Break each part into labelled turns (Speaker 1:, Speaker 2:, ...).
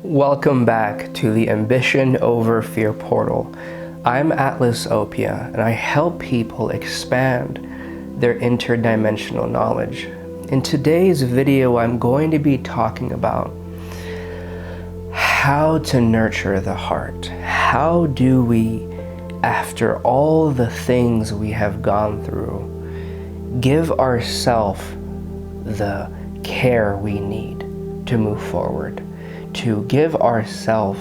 Speaker 1: Welcome back to the Ambition Over Fear portal. I'm Atlas Opia, and I help people expand their interdimensional knowledge. In today's video, I'm going to be talking about how to nurture the heart. How do we, after all the things we have gone through, give ourselves the care we need to move forward? To give ourselves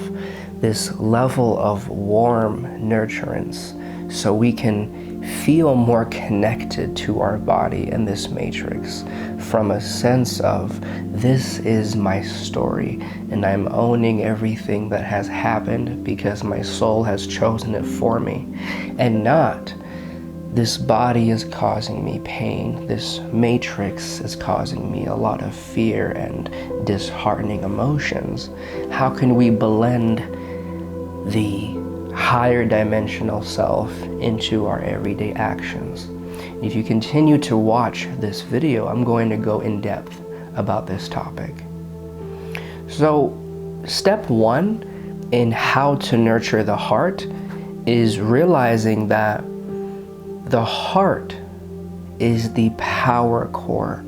Speaker 1: this level of warm nurturance so we can feel more connected to our body and this matrix from a sense of this is my story and I'm owning everything that has happened because my soul has chosen it for me, and not this body is causing me pain, this matrix is causing me a lot of fear and disheartening emotions. How can we blend the higher dimensional self into our everyday actions? If you continue to watch this video, I'm going to go in depth about this topic. So, step one in how to nurture the heart is realizing that the heart is the power core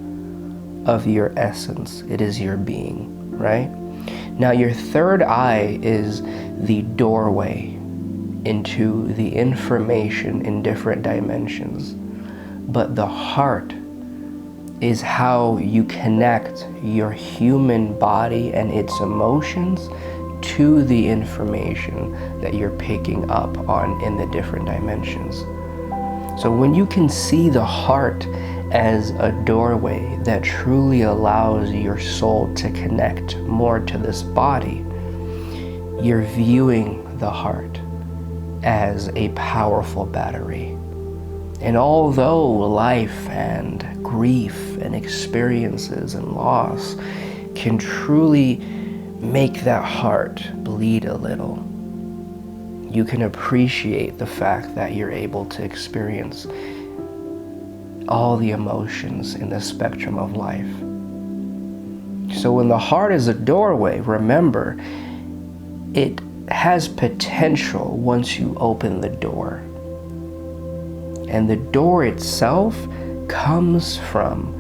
Speaker 1: of your essence. It is your being, right? Now your third eye is the doorway into the information in different dimensions. But the heart is how you connect your human body and its emotions to the information that you're picking up on in the different dimensions. So when you can see the heart as a doorway that truly allows your soul to connect more to this body, you're viewing the heart as a powerful battery. And although life and grief and experiences and loss can truly make that heart bleed a little, you can appreciate the fact that you're able to experience all the emotions in the spectrum of life. So when the heart is a doorway, remember, it has potential once you open the door. And the door itself comes from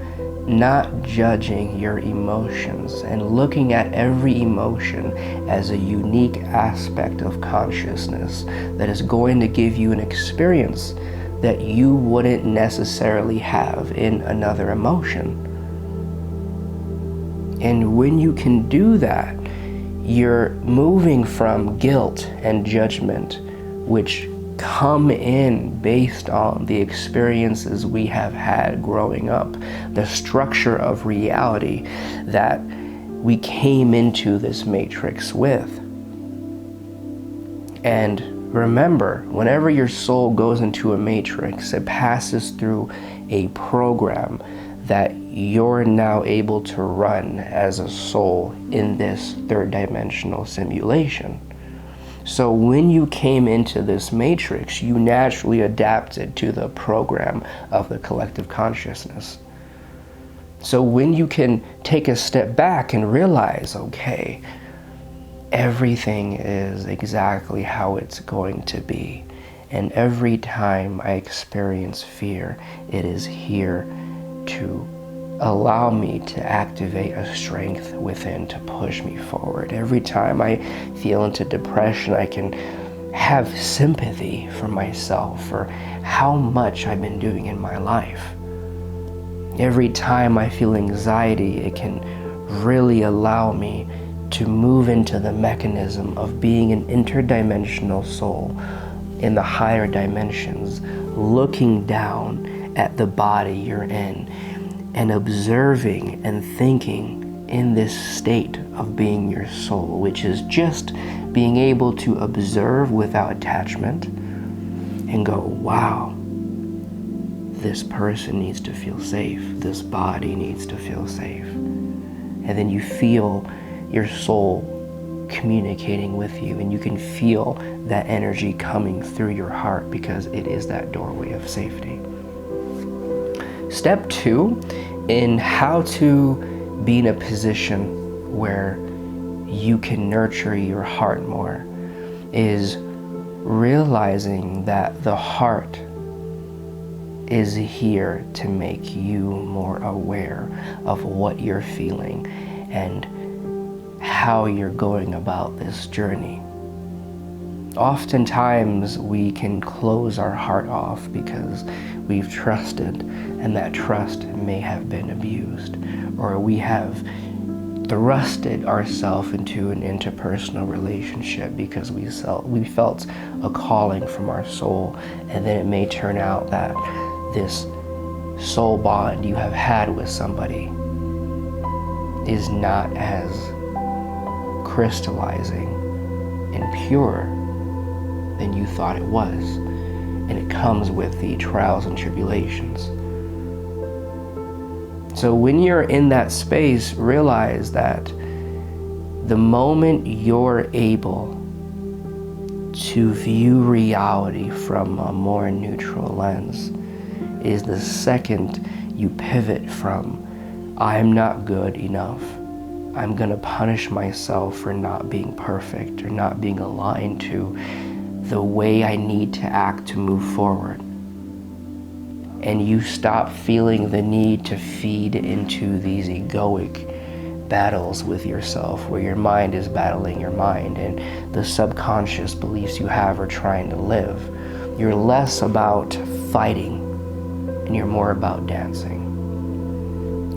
Speaker 1: not judging your emotions and looking at every emotion as a unique aspect of consciousness that is going to give you an experience that you wouldn't necessarily have in another emotion. And when you can do that, you're moving from guilt and judgment, which come in based on the experiences we have had growing up, the structure of reality that we came into this matrix with. And remember, whenever your soul goes into a matrix, it passes through a program that you're now able to run as a soul in this third dimensional simulation. So when you came into this matrix, you naturally adapted to the program of the collective consciousness. So when you can take a step back and realize, okay, everything is exactly how it's going to be. And every time I experience fear, it is here to allow me to activate a strength within to push me forward. Every time I feel into depression, I can have sympathy for myself for how much I've been doing in my life. Every time I feel anxiety, it can really allow me to move into the mechanism of being an interdimensional soul in the higher dimensions, looking down at the body you're in and observing and thinking in this state of being your soul, which is just being able to observe without attachment and go, wow, this person needs to feel safe. This body needs to feel safe. And then you feel your soul communicating with you, and you can feel that energy coming through your heart because it is that doorway of safety. Step two in how to be in a position where you can nurture your heart more is realizing that the heart is here to make you more aware of what you're feeling and how you're going about this journey. Oftentimes we can close our heart off because we've trusted, and that trust may have been abused, or we have thrusted ourselves into an interpersonal relationship because we felt a calling from our soul, and then it may turn out that this soul bond you have had with somebody is not as crystallizing and pure than you thought it was, and it comes with the trials and tribulations. So when you're in that space, realize that the moment you're able to view reality from a more neutral lens is the second you pivot from I'm not good enough, I'm gonna punish myself for not being perfect or not being aligned to the way I need to act to move forward. And you stop feeling the need to feed into these egoic battles with yourself, where your mind is battling your mind and the subconscious beliefs you have are trying to live. You're less about fighting and you're more about dancing.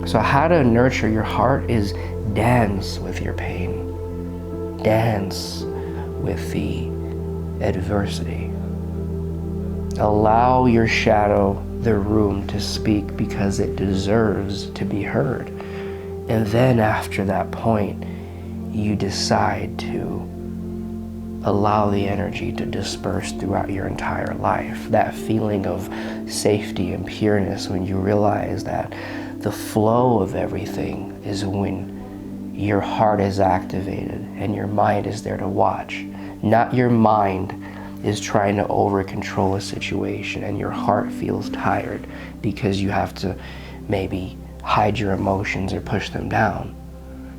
Speaker 1: So how to nurture your heart is dance with your pain. Dance with the adversity. Allow your shadow the room to speak because it deserves to be heard. And then after that point, you decide to allow the energy to disperse throughout your entire life. That feeling of safety and pureness when you realize that the flow of everything is when your heart is activated and your mind is there to watch. Not your mind is trying to over-control a situation and your heart feels tired because you have to maybe hide your emotions or push them down.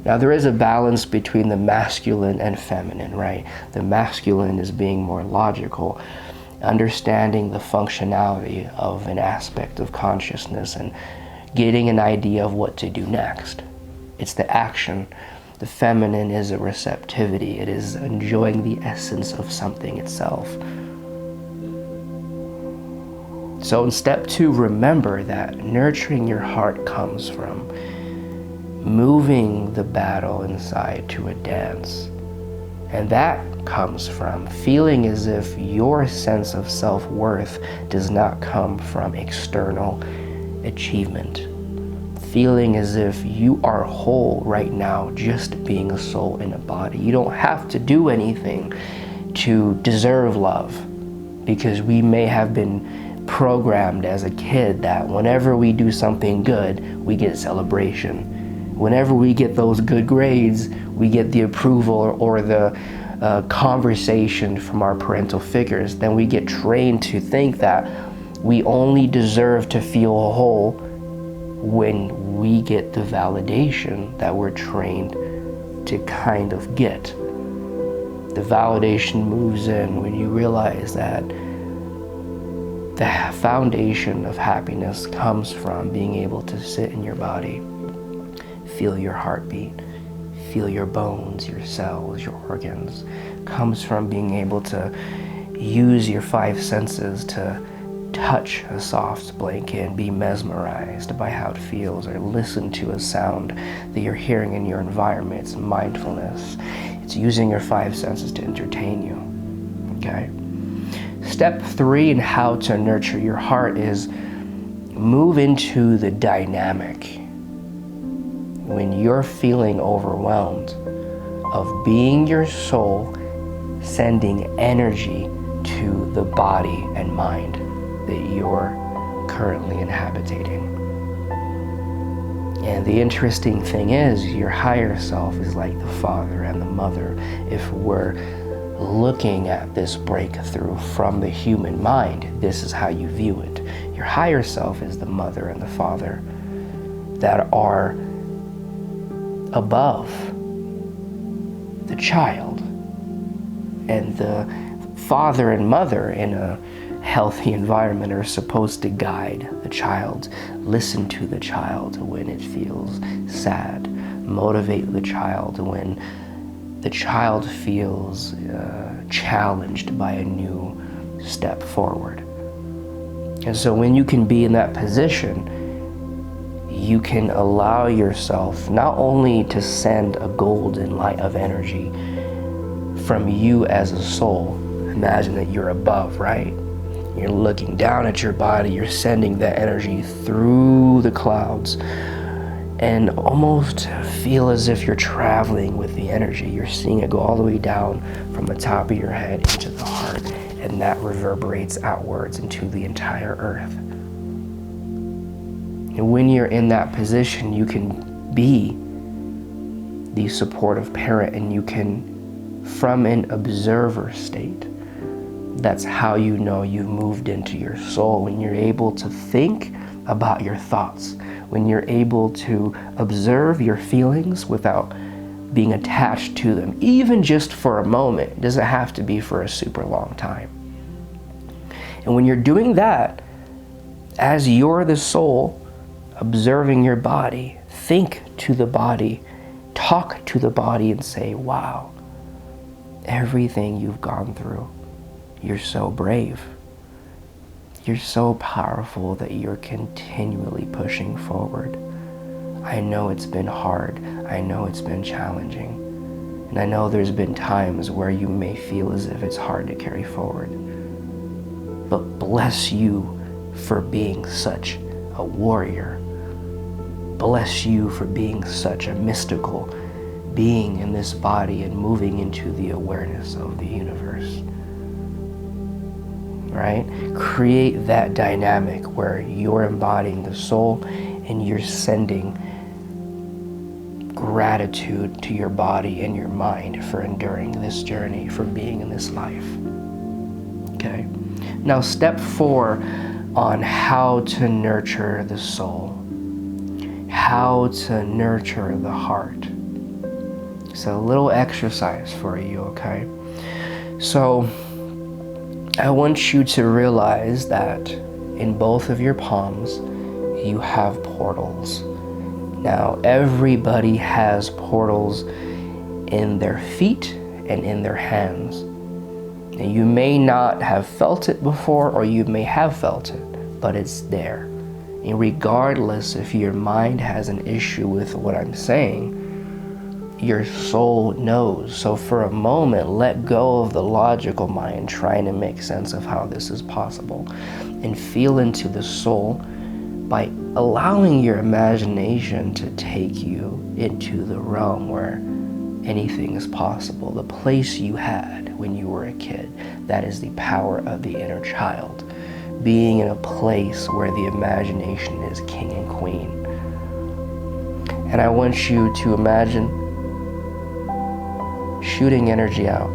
Speaker 1: Now there is a balance between the masculine and feminine, right? The masculine is being more logical, understanding the functionality of an aspect of consciousness and getting an idea of what to do next. It's the action. The feminine is a receptivity. It is enjoying the essence of something itself. So in step 2, remember that nurturing your heart comes from moving the battle inside to a dance. And that comes from feeling as if your sense of self-worth does not come from external achievement. Feeling as if you are whole right now, just being a soul in a body. You don't have to do anything to deserve love, because we may have been programmed as a kid that whenever we do something good, we get celebration. Whenever we get those good grades, we get the approval or the conversation from our parental figures. Then we get trained to think that we only deserve to feel whole when we get the validation that we're trained to kind of get. The validation moves in when you realize that the foundation of happiness comes from being able to sit in your body, feel your heartbeat, feel your bones, your cells, your organs. Comes from being able to use your 5 senses to touch a soft blanket and be mesmerized by how it feels, or listen to a sound that you're hearing in your environment. It's mindfulness. It's using your 5 senses to entertain you. Okay? Step 3 in how to nurture your heart is move into the dynamic. When you're feeling overwhelmed of being your soul, sending energy to the body and mind that you're currently inhabiting. And the interesting thing is, your higher self is like the father and the mother. If we're looking at this breakthrough from the human mind, this is how you view it. Your higher self is the mother and the father that are above child. And the father and mother in a healthy environment are supposed to guide the child, listen to the child when it feels sad, motivate the child when the child feels challenged by a new step forward. And so when you can be in that position, you can allow yourself not only to send a golden light of energy from you as a soul. Imagine that you're above, right? You're looking down at your body, you're sending that energy through the clouds, and almost feel as if you're traveling with the energy. You're seeing it go all the way down from the top of your head into the heart, and that reverberates outwards into the entire earth. And when you're in that position, you can be the supportive parent, and you can, from an observer state, that's how you know you've moved into your soul. When you're able to think about your thoughts, when you're able to observe your feelings without being attached to them, even just for a moment. It doesn't have to be for a super long time. And when you're doing that, as you're the soul, observing your body, think to the body, talk to the body and say, wow, everything you've gone through, you're so brave. You're so powerful that you're continually pushing forward. I know it's been hard. I know it's been challenging. And I know there's been times where you may feel as if it's hard to carry forward. But bless you for being such a warrior. Bless you for being such a mystical being in this body and moving into the awareness of the universe. Right? Create that dynamic where you're embodying the soul and you're sending gratitude to your body and your mind for enduring this journey, for being in this life. Okay? Now, step 4 on how to nurture the soul, how to nurture the heart. So, a little exercise for you, okay? So, I want you to realize that in both of your palms, you have portals. Now, everybody has portals in their feet and in their hands. And you may not have felt it before, or you may have felt it, but it's there. And regardless if your mind has an issue with what I'm saying, your soul knows. So for a moment, let go of the logical mind trying to make sense of how this is possible, and feel into the soul by allowing your imagination to take you into the realm where anything is possible, the place you had when you were a kid. That is the power of the inner child, being in a place where the imagination is king and queen. And I want you to imagine shooting energy out,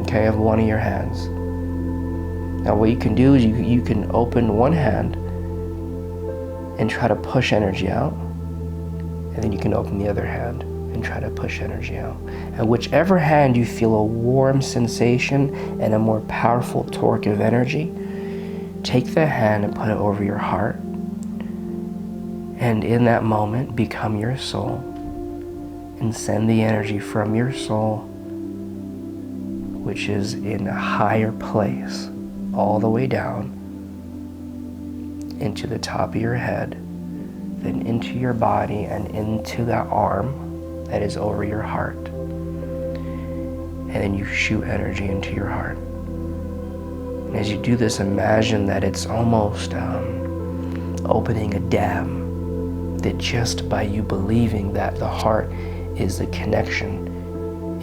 Speaker 1: okay, of one of your hands. Now what you can do is you can open one hand and try to push energy out, and then you can open the other hand and try to push energy out. And whichever hand you feel a warm sensation and a more powerful torque of energy, take the hand and put it over your heart, and in that moment become your soul and send the energy from your soul, which is in a higher place, all the way down into the top of your head, then into your body and into that arm that is over your heart. And then you shoot energy into your heart. And as you do this, imagine that it's almost opening a dam, that just by you believing that the heart is the connection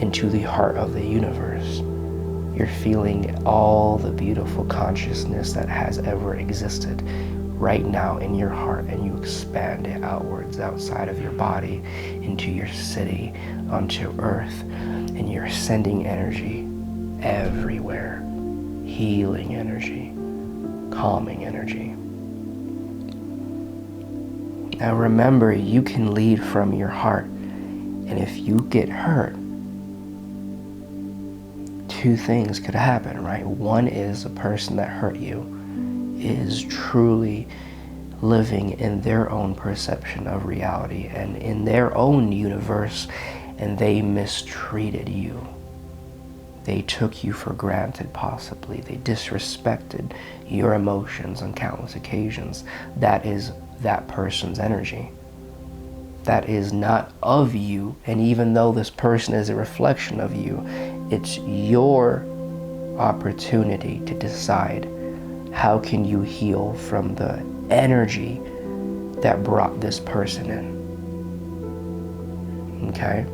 Speaker 1: into the heart of the universe, you're feeling all the beautiful consciousness that has ever existed right now in your heart, and you expand it outwards, outside of your body, into your city, onto earth, and you're sending energy everywhere, healing energy, calming energy. Now remember, you can lead from your heart, and if you get hurt, two things could happen, right? One is the person that hurt you is truly living in their own perception of reality and in their own universe, and they mistreated you. They took you for granted, possibly. They disrespected your emotions on countless occasions. That is that person's energy. That is not of you, and even though this person is a reflection of you, it's your opportunity to decide how can you heal from the energy that brought this person in. Okay?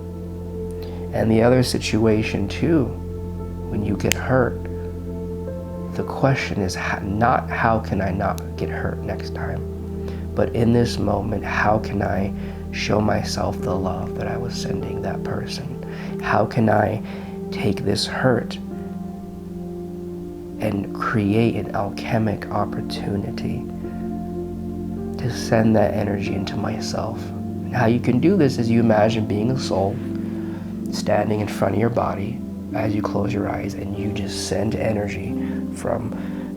Speaker 1: And the other situation too, when you get hurt, the question is not how can I not get hurt next time, but in this moment, how can I show myself the love that I was sending that person? How can I take this hurt and create an alchemic opportunity to send that energy into myself? And how you can do this is you imagine being a soul standing in front of your body as you close your eyes, and you just send energy from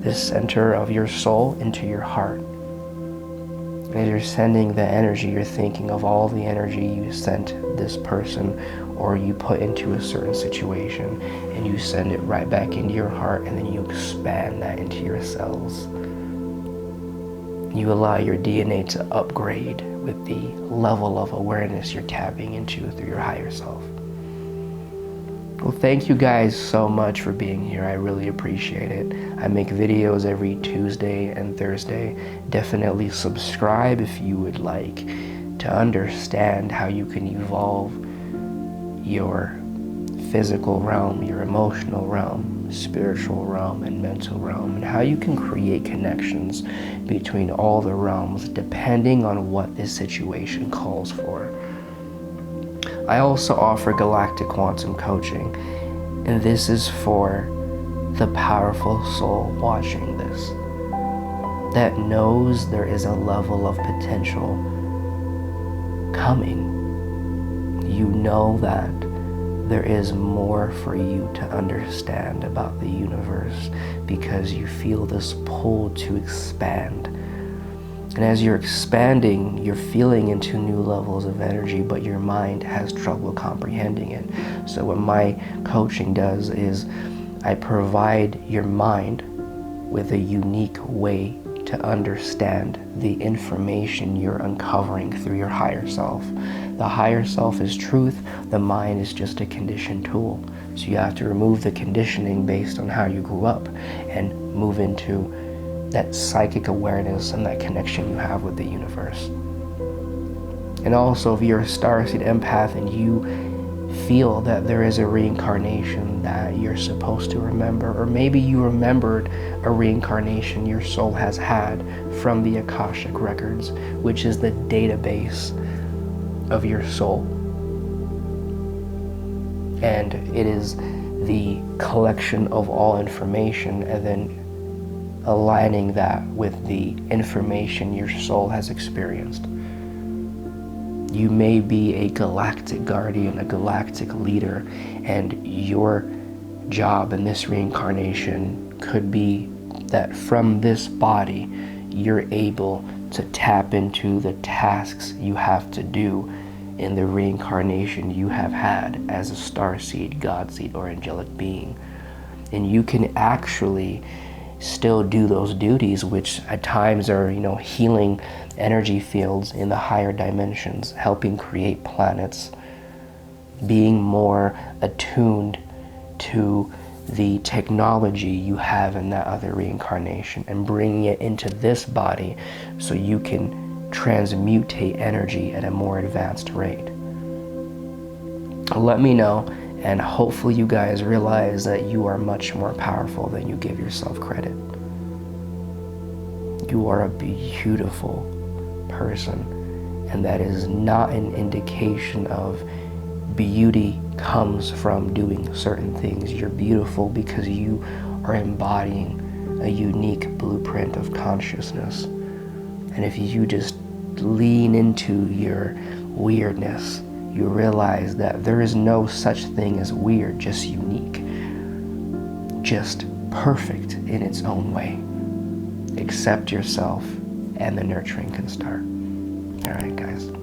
Speaker 1: the center of your soul into your heart. And as you're sending the energy, you're thinking of all the energy you sent this person or you put into a certain situation, and you send it right back into your heart, and then you expand that into your cells. You allow your DNA to upgrade with the level of awareness you're tapping into through your higher self. Well, thank you guys so much for being here. I really appreciate it. I make videos every Tuesday and Thursday. Definitely subscribe if you would like to understand how you can evolve your physical realm, your emotional realm, spiritual realm, and mental realm, and how you can create connections between all the realms depending on what this situation calls for. I also offer galactic quantum coaching, and this is for the powerful soul watching this that knows there is a level of potential coming. You know that there is more for you to understand about the universe because you feel this pull to expand. And as you're expanding, you're feeling into new levels of energy, but your mind has trouble comprehending it. So what my coaching does is I provide your mind with a unique way to understand the information you're uncovering through your higher self. The higher self is truth, the mind is just a conditioned tool. So you have to remove the conditioning based on how you grew up and move into that psychic awareness and that connection you have with the universe. And also, if you're a starseed empath and you feel that there is a reincarnation that you're supposed to remember, or maybe you remembered a reincarnation your soul has had from the akashic records, which is the database of your soul. And it is the collection of all information and then aligning that with the information your soul has experienced. You may be a galactic guardian, a galactic leader, and your job in this reincarnation could be that from this body, you're able to tap into the tasks you have to do in the reincarnation you have had as a starseed, godseed, or angelic being. And you can actually still do those duties, which at times are, healing energy fields in the higher dimensions, helping create planets, being more attuned to the technology you have in that other reincarnation and bringing it into this body so you can transmutate energy at a more advanced rate. Let me know, and hopefully you guys realize that you are much more powerful than you give yourself credit. You are a beautiful person, and that is not an indication of beauty comes from doing certain things. You're beautiful because you are embodying a unique blueprint of consciousness. And if you just lean into your weirdness, you realize that there is no such thing as weird, just unique. just perfect in its own way. Accept yourself, and the nurturing can start. All right, guys.